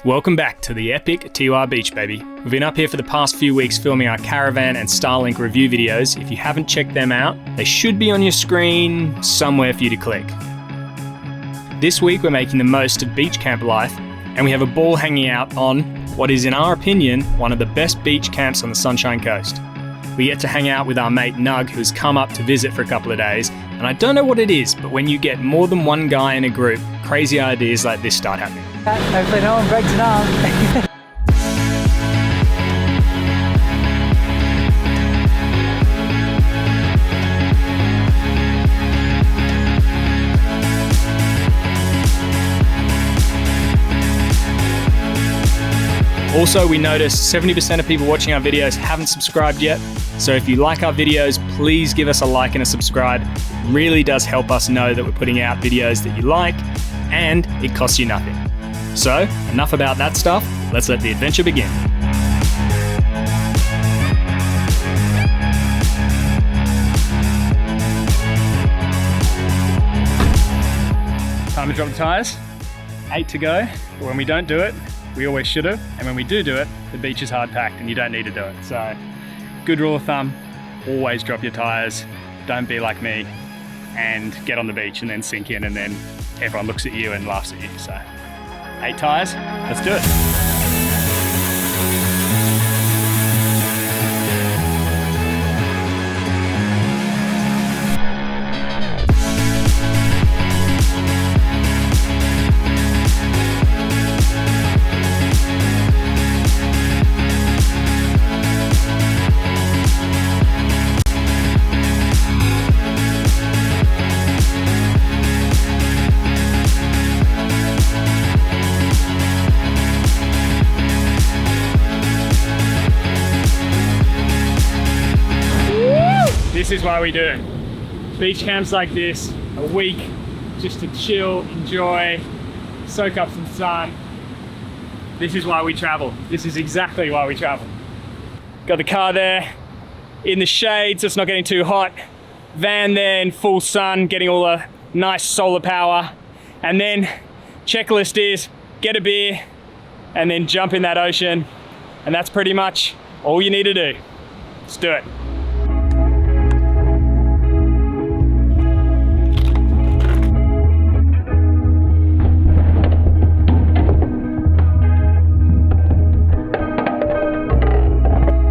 Welcome back to the epic Teewah Beach, baby. We've been up here for the past few weeks filming our Caravan and Starlink review videos. If you haven't checked them out, they should be on your screen somewhere for you to click. This week we're making the most of beach camp life, and we have a ball hanging out on what is, in our opinion, one of the best beach camps on the Sunshine Coast. We get to hang out with our mate Nug, who's come up to visit for a couple of days, and I don't know what it is, but when you get more than one guy in a group, crazy ideas like this start happening. Hopefully no one breaks an arm. Also, we noticed 70% of people watching our videos haven't subscribed yet. So if you like our videos, please give us a like and a subscribe. It really does help us know that we're putting out videos that you like, and it costs you nothing. So, enough about that stuff. Let's let the adventure begin. Time to drop the tires. 8 to go. But when we don't do it, we always should have, and when we do it, the beach is hard packed and you don't need to do it. So, good rule of thumb, always drop your tires, don't be like me, and get on the beach and then sink in, and then everyone looks at you and laughs at you. So, 8 tires, let's do it. This is why we do it. Beach camps like this, a week just to chill, enjoy, soak up some sun. This is why we travel. This is exactly why we travel. Got the car there in the shade so it's not getting too hot. Van there in full sun, getting all the nice solar power. And then checklist is get a beer and then jump in that ocean. And that's pretty much all you need to do. Let's do it.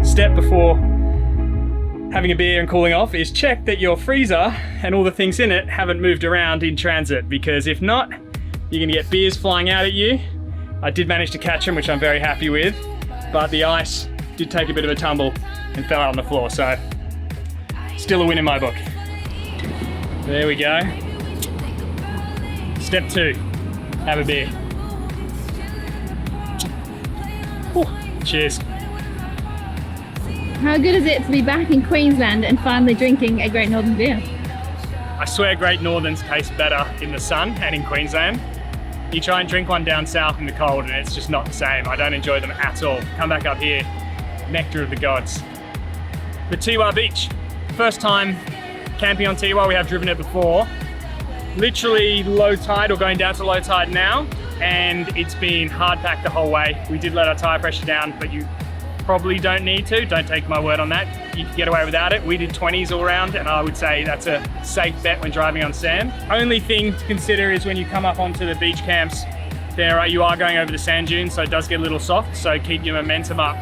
Step before having a beer and cooling off is check that your freezer and all the things in it haven't moved around in transit, because if not, you're gonna get beers flying out at you. I did manage to catch them, which I'm very happy with, but the ice did take a bit of a tumble and fell out on the floor, so still a win in my book. There we go. Step 2, have a beer. Whew. Cheers. How good is it to be back in Queensland and finally drinking a Great Northern beer? I swear Great Northerns taste better in the sun and in Queensland. You try and drink one down south in the cold and it's just not the same. I don't enjoy them at all. Come back up here, nectar of the gods. The Teewah Beach. First time camping on Teewah, we have driven it before. Literally low tide or going down to low tide now, and it's been hard packed the whole way. We did let our tire pressure down, but you probably don't need to. Don't take my word on that. You can get away without it. We did 20s all around, and I would say that's a safe bet when driving on sand. Only thing to consider is when you come up onto the beach camps, you are going over the sand dunes, so it does get a little soft, so keep your momentum up.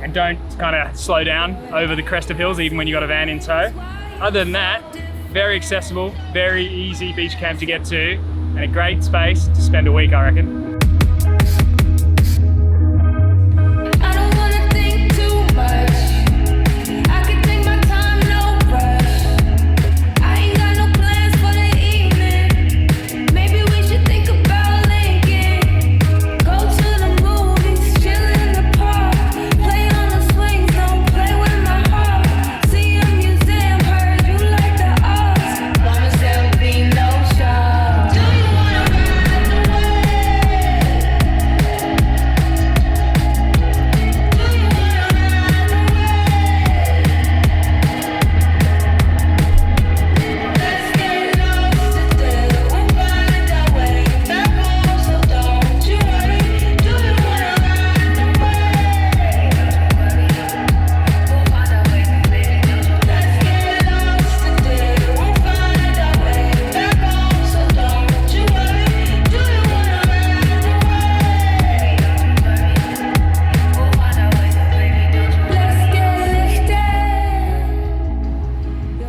And don't kind of slow down over the crest of hills, even when you got a van in tow. Other than that, very accessible, very easy beach camp to get to, and a great space to spend a week, I reckon.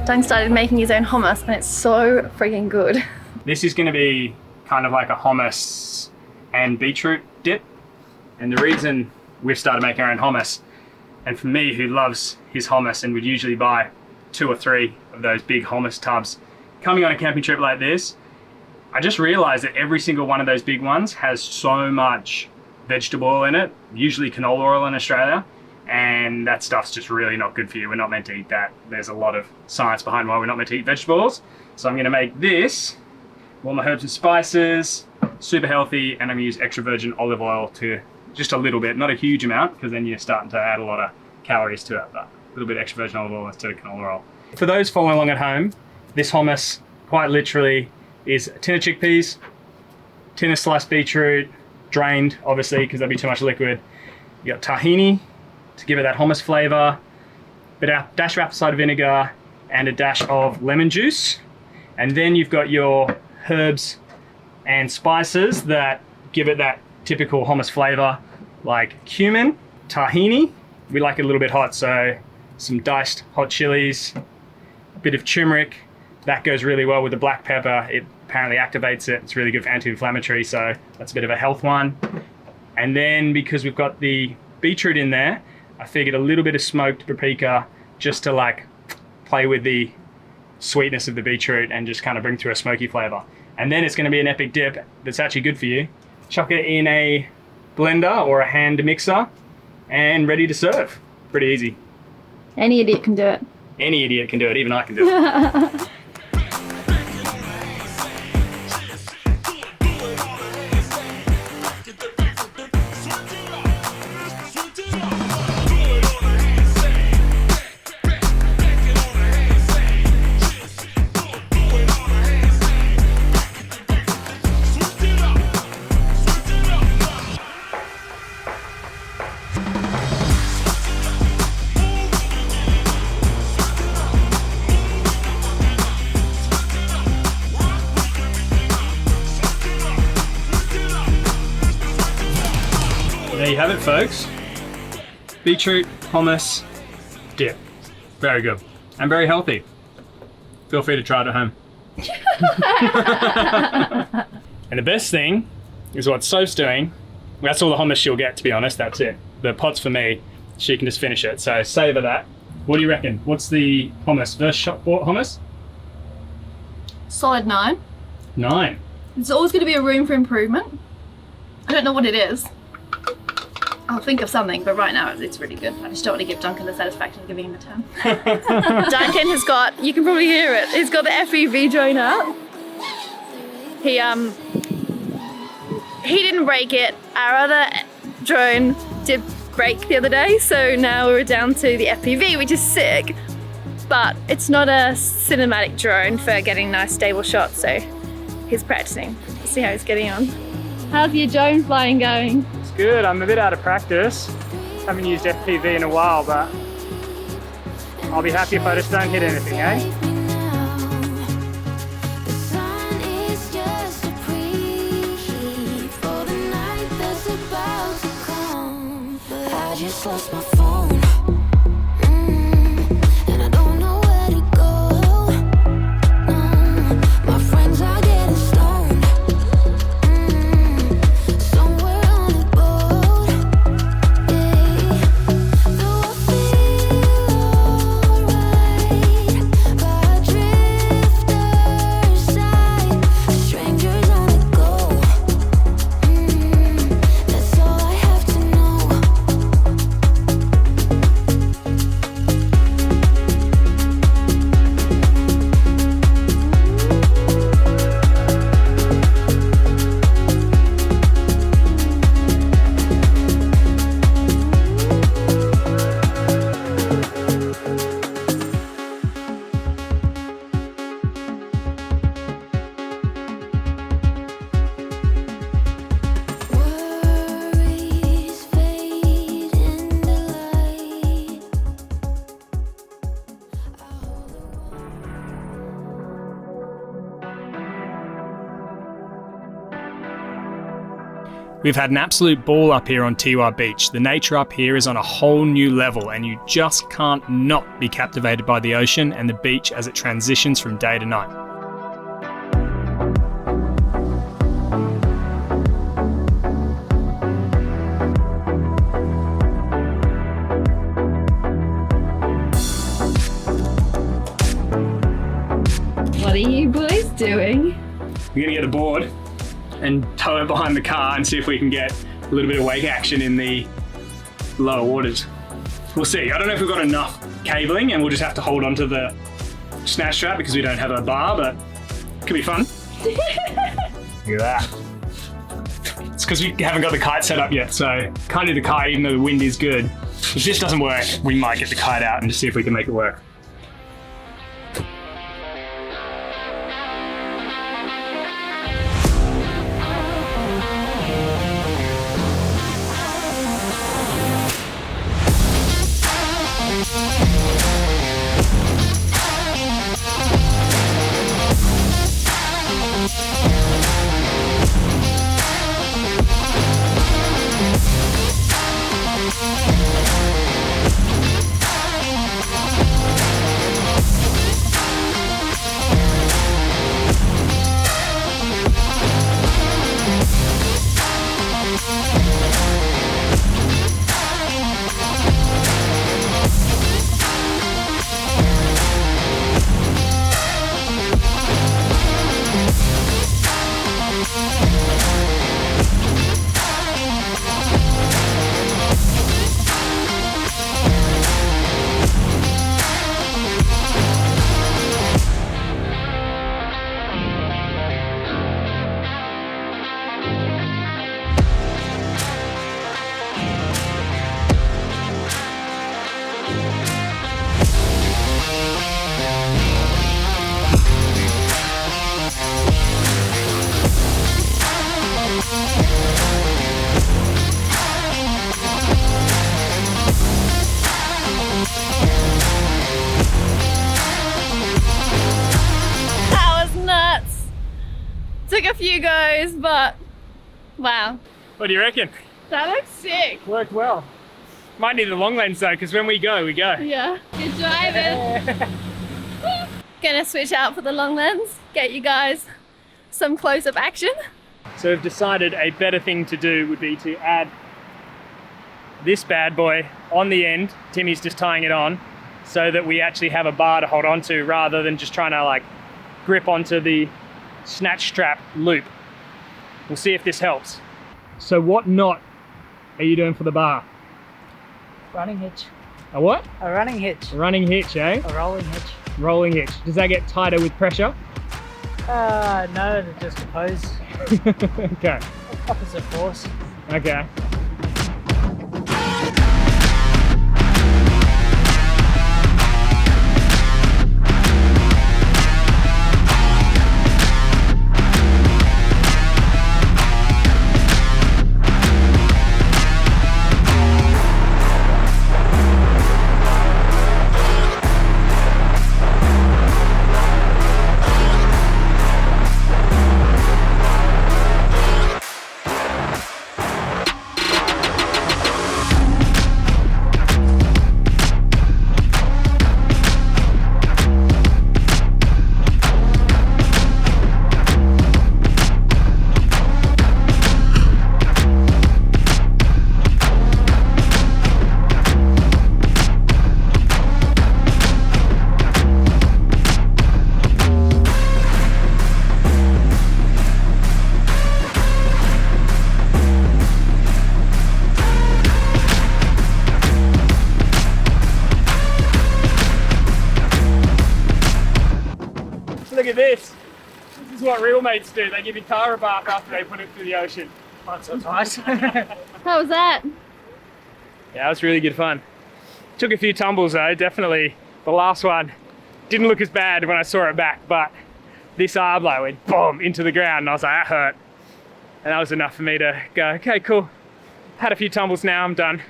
Dunk started making his own hummus and it's so freaking good. This is going to be kind of like a hummus and beetroot dip. And the reason we've started making our own hummus, and for me who loves his hummus and would usually buy 2 or 3 of those big hummus tubs, coming on a camping trip like this, I just realized that every single one of those big ones has so much vegetable oil in it, usually canola oil in Australia, and that stuff's just really not good for you. We're not meant to eat that. There's a lot of science behind why we're not meant to eat vegetables. So I'm going to make this, all my herbs and spices, super healthy, and I'm going to use extra virgin olive oil to just a little bit, not a huge amount, because then you're starting to add a lot of calories to it, but a little bit extra virgin olive oil instead of canola oil. For those following along at home, this hummus quite literally is a tin of chickpeas, tin of sliced beetroot, drained obviously because there'll be too much liquid. You got tahini to give it that hummus flavor, but a dash of apple cider vinegar and a dash of lemon juice. And then you've got your herbs and spices that give it that typical hummus flavor, like cumin, tahini. We like it a little bit hot, so some diced hot chilies, a bit of turmeric. That goes really well with the black pepper. It apparently activates it. It's really good for anti-inflammatory, so that's a bit of a health one. And then because we've got the beetroot in there, I figured a little bit of smoked paprika just to like play with the sweetness of the beetroot and just kind of bring through a smoky flavor. And then it's going to be an epic dip that's actually good for you. Chuck it in a blender or a hand mixer and ready to serve. Pretty easy. Any idiot can do it. Any idiot can do it, even I can do it. There you have it, folks. Beetroot hummus dip. Very good and very healthy. Feel free to try it at home. And the best thing is what Soph's doing. That's all the hummus she'll get, to be honest. That's it. The pot's for me. She can just finish it. So savor that. What do you reckon? What's the hummus versus shop bought hummus? Solid 9. 9. There's always going to be a room for improvement. I don't know what it is. I'll think of something, but right now it's really good. I just don't want to give Duncan the satisfaction of giving him a 10. Duncan has got, you can probably hear it, he's got the FPV drone up. He didn't break it. Our other drone did break the other day, so now we're down to the FPV, which is sick. But it's not a cinematic drone for getting nice stable shots, so he's practicing. Let's see how he's getting on. How's your drone flying going? It's good. I'm a bit out of practice. Haven't used FPV in a while, but I'll be happy if I just don't hit anything, eh? I just lost my phone. And I don't know where to go. My friends are getting stoned. Somewhere on a boat. Though I feel alright by a drifter's side. Strangers on the go. That's all I have to know. We've had an absolute ball up here on Teewah Beach. The nature up here is on a whole new level and you just can't not be captivated by the ocean and the beach as it transitions from day to night. What are you boys doing? We're gonna get a board and tow it behind the car and see if we can get a little bit of wake action in the lower waters. We'll see. I don't know if we've got enough cabling and we'll just have to hold onto the snatch strap because we don't have a bar, but it could be fun. Look at that. It's because we haven't got the kite set up yet, so can't do the kite even though the wind is good. If this doesn't work, we might get the kite out and just see if we can make it work. Took a few goes, but wow. What do you reckon? That looks sick. Worked well. Might need the long lens though, because when we go, we go. Yeah, good driving. Gonna switch out for the long lens, get you guys some close-up action. So we've decided a better thing to do would be to add this bad boy on the end. Timmy's just tying it on so that we actually have a bar to hold on to rather than just trying to like grip onto the snatch strap loop. We'll see if this helps. So what knot are you doing for the bar? Running hitch. A what? A running hitch. A running hitch, eh? A rolling hitch. Rolling hitch. Does that get tighter with pressure? No, it just oppose. Okay. Opposite force. Okay. Look at this. This is what real mates do. They give you car bark after they put it through the ocean. Once or twice. How was that? Yeah, it was really good fun. Took a few tumbles though, definitely. The last one didn't look as bad when I saw it back, but this arblo went boom into the ground and I was like, that hurt. And that was enough for me to go, okay, cool. Had a few tumbles now, I'm done.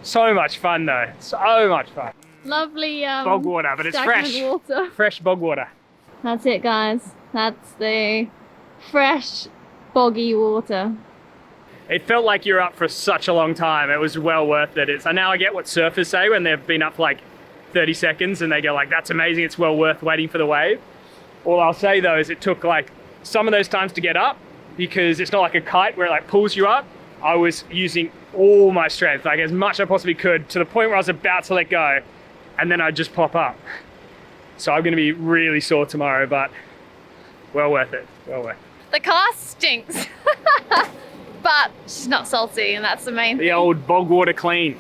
So much fun though, so much fun. Lovely Bog water, but it's stagnant fresh. water. Fresh bog water. That's it, guys. That's the fresh boggy water. It felt like you're up for such a long time. It was well worth it. So now I get what surfers say when they've been up for like 30 seconds and they go like, that's amazing, it's well worth waiting for the wave. All I'll say though is it took like some of those times to get up, because it's not like a kite where it like pulls you up. I was using all my strength, like as much as I possibly could, to the point where I was about to let go, and then I'd just pop up. So I'm gonna be really sore tomorrow, but well worth it, well worth it. The car stinks, but she's not salty, and that's the main thing. The old bog water clean.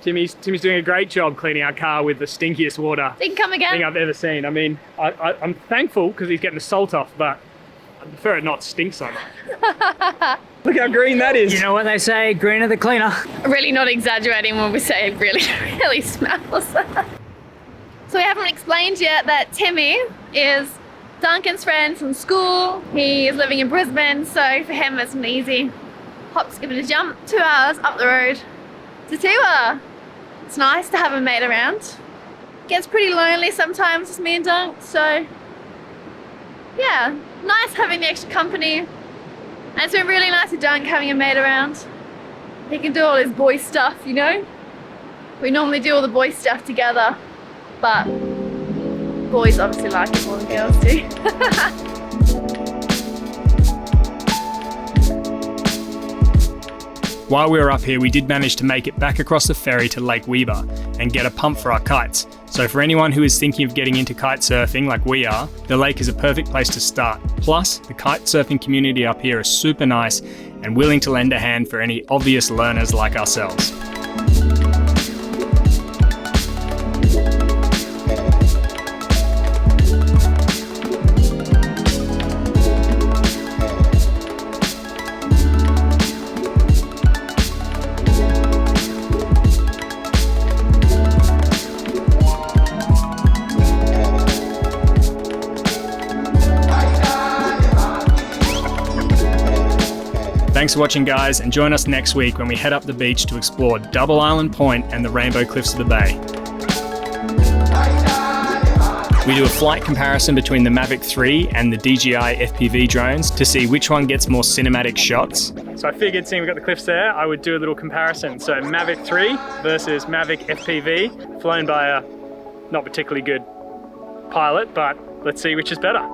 Timmy's doing a great job cleaning our car with the stinkiest water You can come again. thing I've ever seen. I mean, I'm thankful because he's getting the salt off, but I prefer it not stink so much. Look how green that is. You know what they say, greener the cleaner. Really not exaggerating when we say it really, really smells. So we haven't explained yet that Timmy is Duncan's friend from school. He is living in Brisbane, so for him it's an easy hop, skip and a jump. 2 hours up the road to Teewah. It's nice to have a mate around. Gets pretty lonely sometimes with me and Dunk, so yeah, nice having the extra company. And it's been really nice with Dunk having a mate around. He can do all his boy stuff, you know? We normally do all the boy stuff together, but boys obviously like it more than girls do. While we were up here, we did manage to make it back across the ferry to Lake Weyba and get a pump for our kites. So for anyone who is thinking of getting into kite surfing like we are, the lake is a perfect place to start. Plus, the kite surfing community up here is super nice and willing to lend a hand for any obvious learners like ourselves. Thanks for watching, guys, and join us next week when we head up the beach to explore Double Island Point and the Rainbow Cliffs of the Bay. We do a flight comparison between the Mavic 3 and the DJI FPV drones to see which one gets more cinematic shots. So I figured, seeing we've got the cliffs there, I would do a little comparison. So Mavic 3 versus Mavic FPV, flown by a not particularly good pilot, but let's see which is better.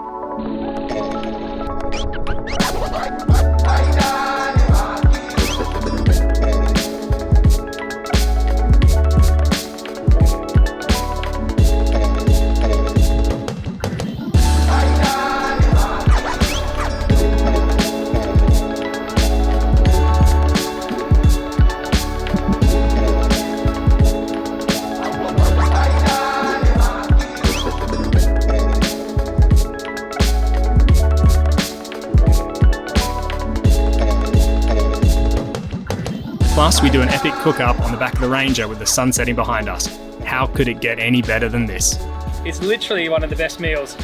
Plus, we do an epic cook-up on the back of the Ranger with the sun setting behind us. How could it get any better than this? It's literally one of the best meals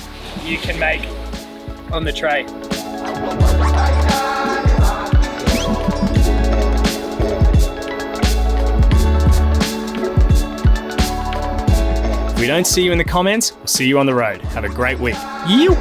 you can make on the tray. If we don't see you in the comments, we'll see you on the road. Have a great week. You.